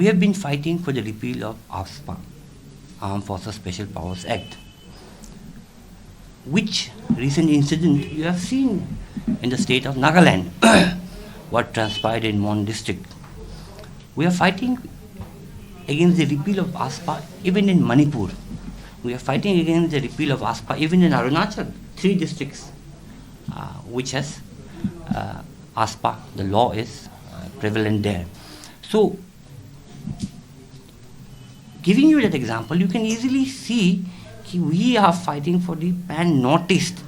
We have been fighting for the repeal of AFSPA, Armed Forces Special Powers Act, which recent incident you have seen in the state of Nagaland, what transpired in Mon district. We are fighting against the repeal of AFSPA even in Manipur. We are fighting against the repeal of AFSPA even in Arunachal, 3 districts which has AFSPA, the law is prevalent there. So, giving you that example, you can easily see we are fighting for the pan-Northeast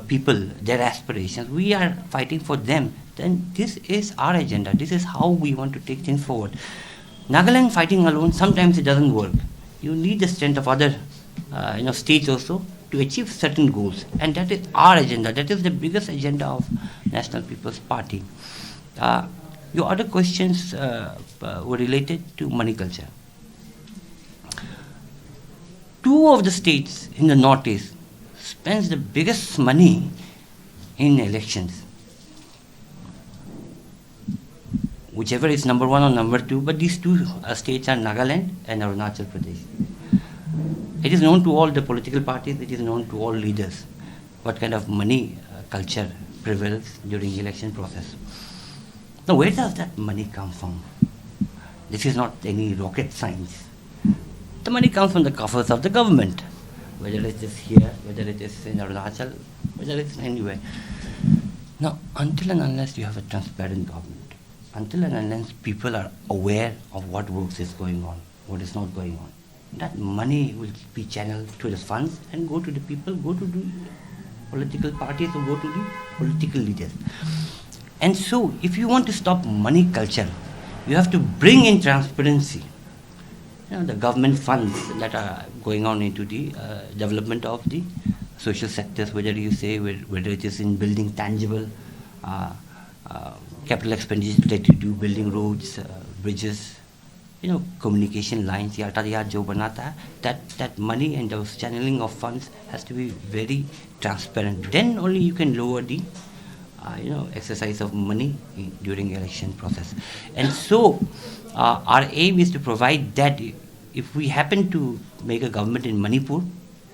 people, their aspirations. We are fighting for them. Then this is our agenda. This is how we want to take things forward. Nagaland fighting alone, sometimes it doesn't work. You need the strength of other states also to achieve certain goals. And that is our agenda. That is the biggest agenda of National People's Party. Your other questions were related to money culture. 2 of the states in the Northeast spends the biggest money in elections. Whichever is number 1 or number 2, but these 2 states are Nagaland and Arunachal Pradesh. It is known to all the political parties, it is known to all leaders what kind of money culture prevails during election process. Now, where does that money come from? This is not any rocket science. The money comes from the coffers of the government, whether it is here, whether it is in Arunachal, whether it's anywhere. Now, until and unless you have a transparent government, until and unless people are aware of what works is going on, what is not going on, that money will be channeled to the funds and go to the people, go to the political parties or go to the political leaders. And so, if you want to stop money culture, you have to bring in transparency. The government funds that are going on into the development of the social sectors, whether you say whether it is in building tangible capital expenditure that you do, building roads, bridges, communication lines, यातायात जो बनाता है, that money and those channeling of funds has to be very transparent. Then only you can lower the exercise of money during election process. And so our aim is to provide that. If we happen to make a government in Manipur,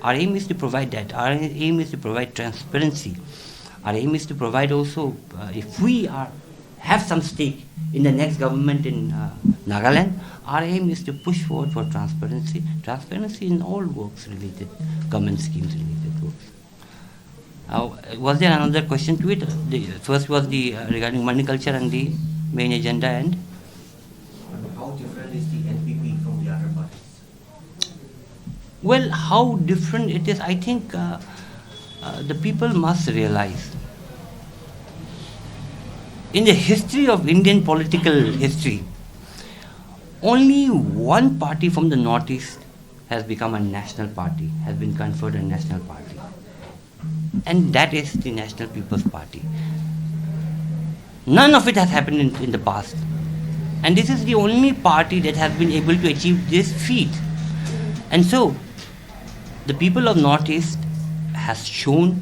our aim is to provide that. Our aim is to provide transparency. Our aim is to provide also, if we have some stake in the next government in Nagaland, our aim is to push forward for transparency. Transparency in all works related, government schemes related works. Was there another question to it? The first was the regarding money culture and the main agenda, and how different is the NPP from the other parties? Well, how different it is, I think the people must realize. In the history of Indian political history, only one party from the Northeast has become a national party, has been conferred a national party. And that is the National People's Party. None of it has happened in the past. And this is the only party that has been able to achieve this feat. And so, the people of Northeast has shown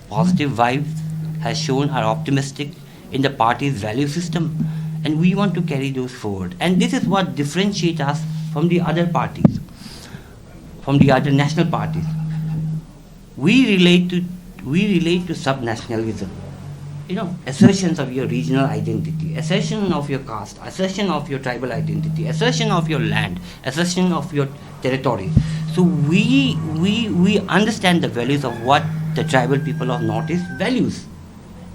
positive vibes, has shown are optimistic in the party's value system, and we want to carry those forward. And this is what differentiates us from the other parties, from the other national parties. We relate to subnationalism, assertions of your regional identity, assertion of your caste, assertion of your tribal identity, assertion of your land, assertion of your territory. So we understand the values of what the tribal people of Northeast values.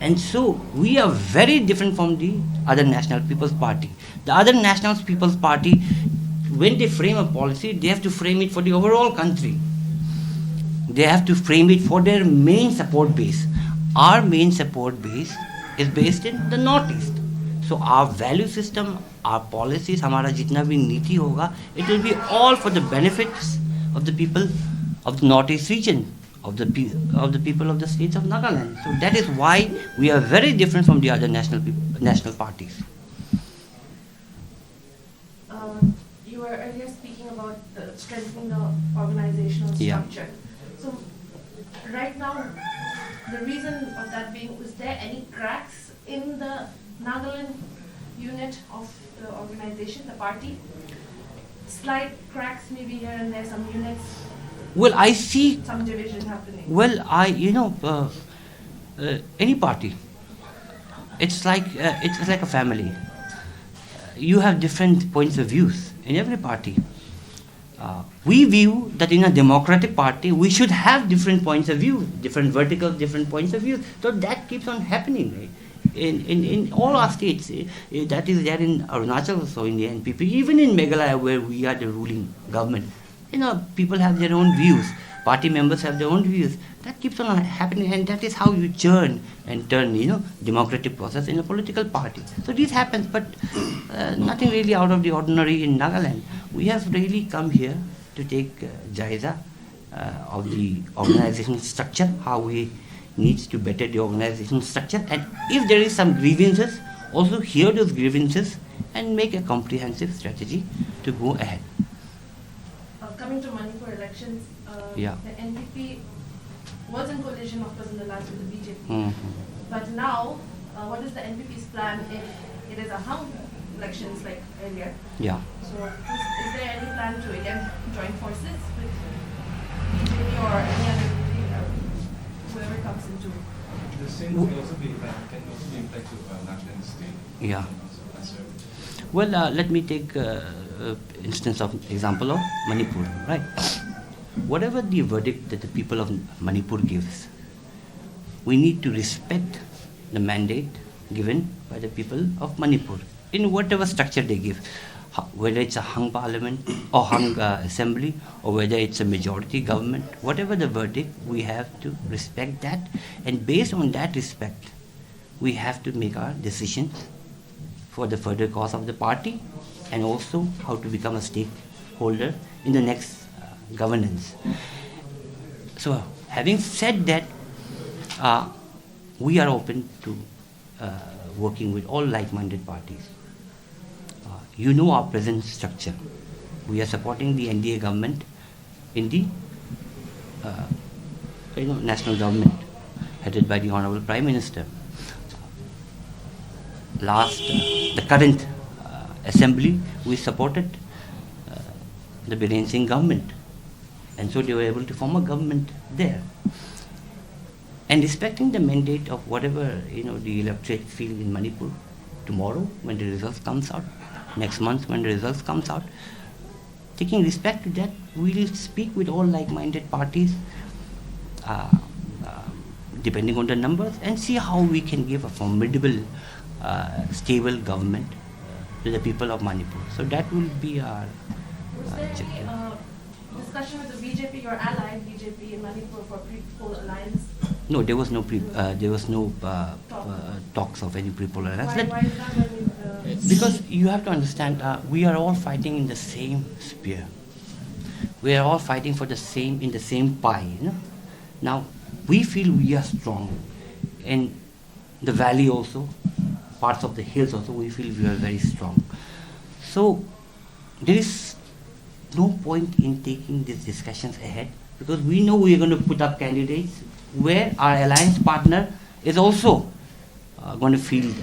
And so we are very different from the other National People's Party. The other National People's Party, when they frame a policy, they have to frame it for the overall country. They have to frame it for their main support base. Our main support base is based in the Northeast. So our value system, our policies, हमारा जितना भी नीति होगा, it will be all for the benefits of the people of the Northeast region, of the people of the states of Nagaland. So that is why we are very different from the other national parties. You were earlier speaking about strengthening the organizational structure. So right now, the reason of that being, is there any cracks in the Nagaland unit of the organization, the party. Slight cracks maybe here and there, some units, Well, I see. some division happening. Well, any party, it's like a family. You have different points of views in every party. We view that in a democratic party, we should have different points of view, different verticals, different points of view. So that keeps on happening, right? In all our states. That is there in Arunachal, so in the NPP, even in Meghalaya, where we are the ruling government. People have their own views. Party members have their own views. That keeps on happening, and that is how you churn and turn, democratic process in a political party. So this happens, but nothing really out of the ordinary in Nagaland. We have really come here to take jaisa of the organizational structure, how we need to better the organizational structure, and if there is some grievances, also hear those grievances and make a comprehensive strategy to go ahead. Coming to Manipur elections, Yeah. the NPP was in coalition, of course, in the last with the BJP. Mhm. But now, what is the NPP's plan if it is a hung elections like earlier? Yeah. So, is there any plan to again join forces with BJP or any other whoever comes into? The same can also be applied to Nagaland state. Yeah. So that's right. Well, let me take instance of example of Manipur, right? Whatever the verdict that the people of Manipur gives, we need to respect the mandate given by the people of Manipur in whatever structure they give, whether it's a hung parliament or hung assembly, or whether it's a majority government. Whatever the verdict, we have to respect that, and based on that respect, we have to make our decisions for the further course of the party, and also how to become a stakeholder in the next governance. So, having said that, we are open to working with all like-minded parties. Our present structure. We are supporting the NDA government in the national government headed by the Honorable Prime Minister. The current assembly, we supported the Biren Singh government, and so they were able to form a government there. And respecting the mandate of whatever the electorate feel in Manipur, tomorrow when the results comes out, next month when the results comes out, taking respect to that, we will speak with all like-minded parties, depending on the numbers, and see how we can give a formidable, stable government to the people of Manipur. So that will be our Was there objective. any discussion with the BJP, your ally BJP in Manipur for pre-poll alliance? No, there was no talks of any pre-poll alliance. Why is that when Because you have to understand, we are all fighting in the same sphere. We are all fighting for in the same pie. Now, we feel we are strong. In the valley also, parts of the hills also, we feel we are very strong. So, there is no point in taking these discussions ahead, because we know we are going to put up candidates where our alliance partner is also going to field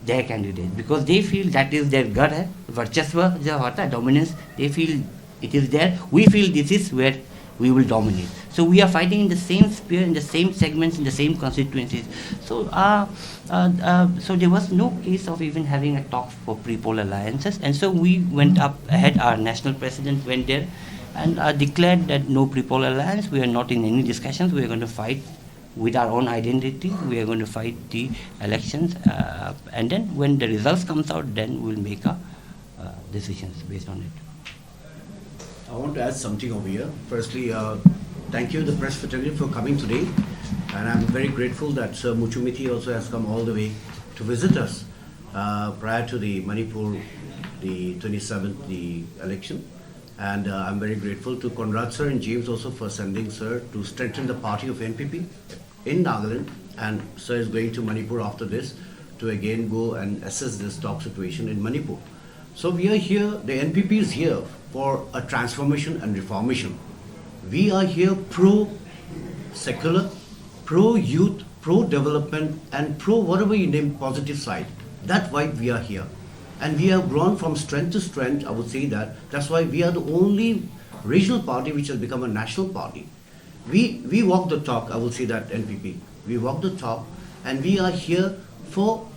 their candidate, because they feel that is their gut, varchasva, dominance. They feel it is there. We feel this is where we will dominate. So we are fighting in the same sphere, in the same segments, in the same constituencies. So so there was no case of even having a talk for pre-poll alliances, and so we went up ahead. Our national president went there and declared that no pre-poll alliance. We are not in any discussions. We are going to fight with our own identity. We are going to fight the elections, and then when the results comes out, then we'll make our decisions based on it. I want to add something over here. Firstly, thank you, the press fraternity, for coming today. And I'm very grateful that Sir Mutchu Mithi also has come all the way to visit us prior to the Manipur, the 27th, the election. And I'm very grateful to Conrad Sir and James also for sending Sir to strengthen the party of NPP in Nagaland. And Sir is going to Manipur after this to again go and assess this talk situation in Manipur. So we are here, the NPP is here for a transformation and reformation. We are here pro-secular, pro-youth, pro-development, and pro-whatever you name positive side. That's why we are here. And we have grown from strength to strength, I would say that. That's why we are the only regional party which has become a national party. We walk the talk, I would say that, NPP. We walk the talk, and we are here for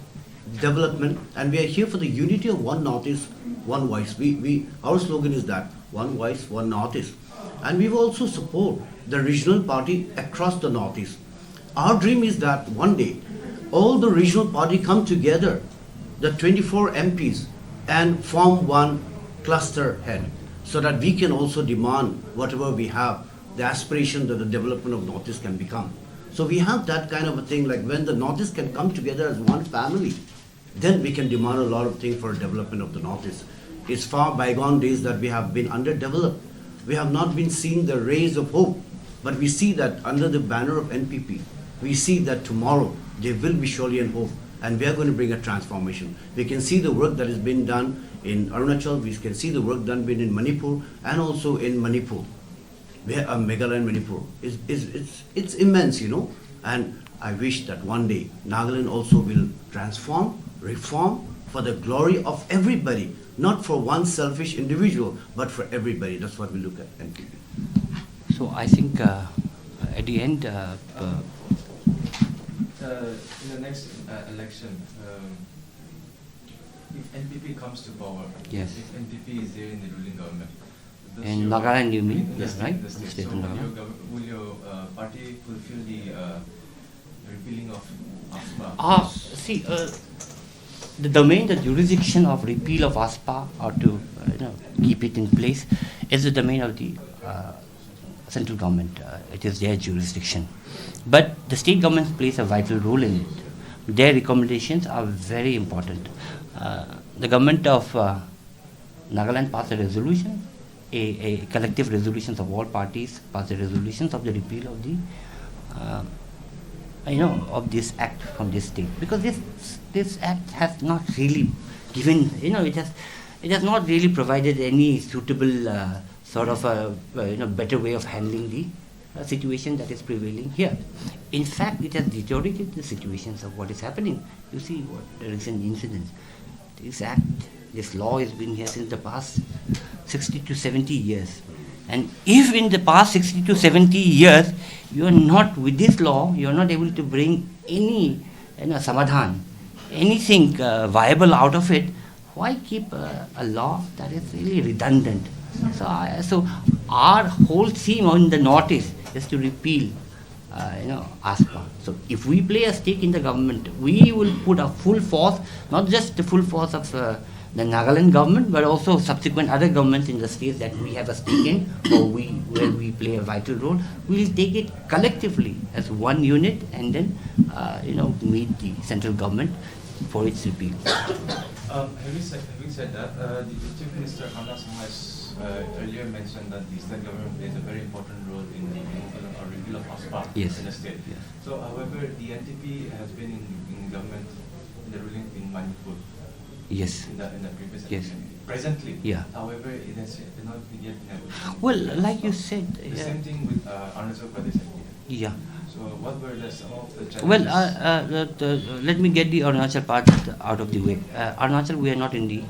development, and we are here for the unity of one Northeast, one voice. Our slogan is that, one voice, one Northeast. And we will also support the regional party across the Northeast. Our dream is that one day, all the regional party come together, the 24 MPs, and form one cluster head, so that we can also demand whatever we have, the aspiration that the development of Northeast can become. So we have that kind of a thing, like when the Northeast can come together as one family, then we can demand a lot of things for development of the Northeast. It's far bygone days that we have been underdeveloped. We have not been seeing the rays of hope, but we see that under the banner of NPP, we see that tomorrow there will be surely an hope, and we are going to bring a transformation. We can see the work that has been done in Arunachal, we can see the work done in Manipur, and also in Manipur, where Meghalaya and Manipur it's immense, you know. And I wish that one day Nagaland also will transform, reform for the glory of everybody, not for one selfish individual, but for everybody. That's what we look at NPP. So I think at the end, In the next election, if NPP comes to power, Yes. if NPP is there in the ruling government, does in your- Nagaland you mean, in the yes, state- right? in the state. State So of will Nagaland. will your party fulfill the repealing of AFSPA? See, the domain, the jurisdiction of repeal of ASPA or to keep it in place is the domain of the central government. It is their jurisdiction. But the state government plays a vital role in it. Their recommendations are very important. The government of Nagaland passed a resolution, a collective resolutions of all parties passed a resolutions of the repeal of the of this act from this state, because this act has not really given, it has not really provided any suitable sort of a better way of handling the situation that is prevailing here. In fact, it has deteriorated the situations of what is happening. You see what the recent incidents. This act, this law has been here since the past 60 to 70 years. And if in the past 60 to 70 years, you are not, with this law, you are not able to bring any samadhan, anything viable out of it, why keep a law that is really redundant? So our whole theme on the Northeast is to repeal ASPA. So if we play a stake in the government, we will put a full force, not just the full force of the Nagaland government, but also subsequent other governments in the states that we have a stake in, or where we play a vital role. We will take it collectively as one unit, and then meet the central government for its repeal. Having said that, the Chief Minister has earlier mentioned that the state government plays a very important role in the removal or repeal of ASPA Yes. in the state. Yes. So, however, the NTP has been in government, in the ruling in Manipur. Yes. In the previous Yes. election. Presently. Yeah. However, it has not been yet negotiated. Well, like you said, The same thing with Arunachal Pradesh. yeah. So, what were some of the challenges? Well, let me get the Arunachal part out of the way. Arunachal, we are not in the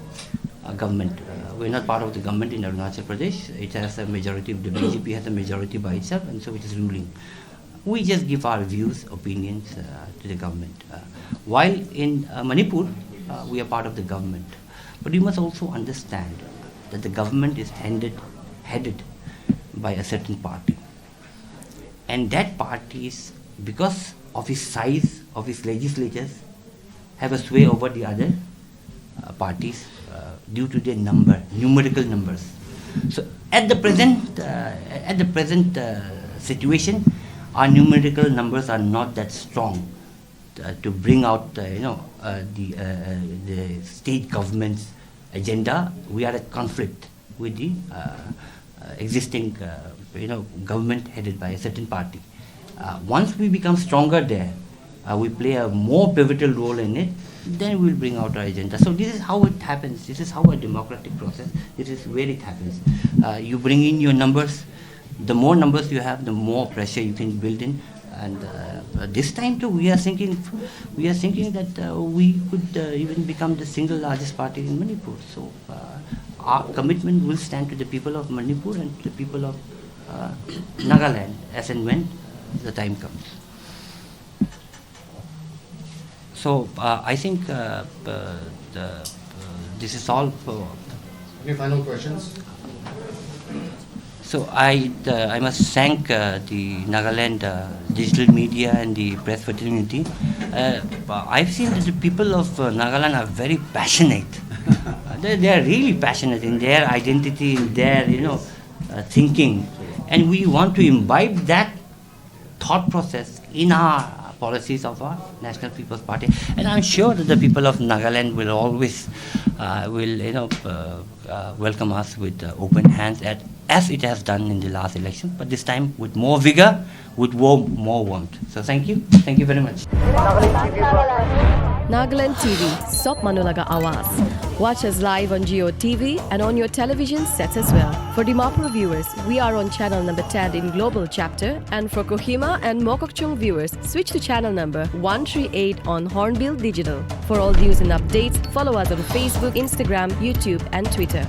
government. We are not part of the government in Arunachal Pradesh. It has a majority, the BJP has a majority by itself, and so it is ruling. We just give our views, opinions to the government. While in Manipur, we are part of the government. But you must also understand that the government is headed by a certain party. And that party is, because of its size, of its legislatures, have a sway over the other parties due to their numerical numbers. So at the present situation, our numerical numbers are not that strong to bring out the state government's agenda. We are at conflict with the existing government headed by a certain party. Once we become stronger there, we play a more pivotal role in it, then we will bring out our agenda. So this is how it happens. This is how a democratic process, this is where it happens. You bring in your numbers. The more numbers you have, the more pressure you can build in And this time too, we are thinking that we could even become the single largest party in Manipur. So our commitment will stand to the people of Manipur and to the people of Nagaland as and when the time comes. So I think this is all for. Any final questions? So I must thank the Nagaland digital media and the press fraternity. I've seen that the people of Nagaland are very passionate. They are really passionate in their identity, in their thinking, and we want to imbibe that thought process in our policies of our National People's Party. And I'm sure that the people of Nagaland will always welcome us with open hands, as it has done in the last election, but this time with more vigor, with more warmth. So thank you very much. Nagaland TV, Sop Manulaga Awas. Watch us live on Geo TV and on your television sets as well. For Dimapur viewers, we are on channel number 10 in Global Chapter, and for Kohima and Mokokchung viewers, switch to channel number 138 on Hornbill Digital. For all news and updates, follow us on Facebook, Instagram, YouTube and Twitter.